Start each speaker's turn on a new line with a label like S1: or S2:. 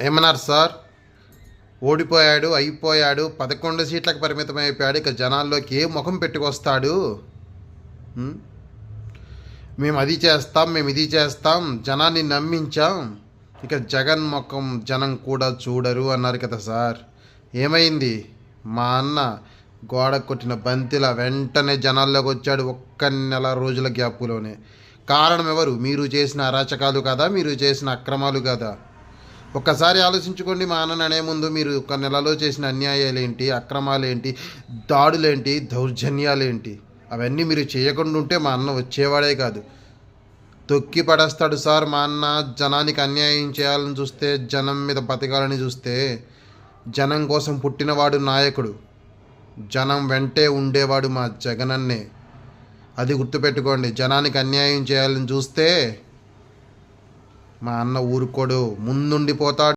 S1: ఏమన్నారు సార్? ఓడిపోయాడు, అయిపోయాడు, 11 సీట్లకు పరిమితం అయిపోయాడు, ఇక జనాల్లోకి ఏ ముఖం పెట్టుకొస్తాడు? ఉం? మేము అది చేస్తాం, మేము ఇది చేస్తాం, జనాన్ని నమ్మించాం, ఇక జగన్ ముఖం జనం కూడా చూడరు అన్నారు కదా సార్. ఏమైంది? మా అన్న గోడ కొట్టిన బంతిలా వెంటనే జనాల్లోకి వచ్చాడు ఒక్క నెల రోజుల గ్యాప్లోనే. కారణం ఎవరు? మీరు చేసిన అరాచకాలు కదా, మీరు చేసిన అక్రమాలు కదా. ఒక్కసారి ఆలోచించుకోండి. మా అన్న అనే ముందు మీరు ఒక నెలలో చేసిన అన్యాయాలేంటి, అక్రమాలేంటి, దాడులేంటి, దౌర్జన్యాలేంటి, అవన్నీ మీరు చేయకుండా ఉంటే మా అన్న వచ్చేవాడే కాదు. తొక్కి పడేస్తాడు సార్ మా అన్న. జనానికి అన్యాయం చేయాలని చూస్తే, జనం మీద బతకాలని చూస్తే, జనం కోసం పుట్టినవాడు నాయకుడు, జనం వెంటే ఉండేవాడు మా జగనన్నే. అది గుర్తుపెట్టుకోండి. జనానికి అన్యాయం చేయాలని చూస్తే మా అన్న ఊరుకోడు, ముందుండిపోతాడు.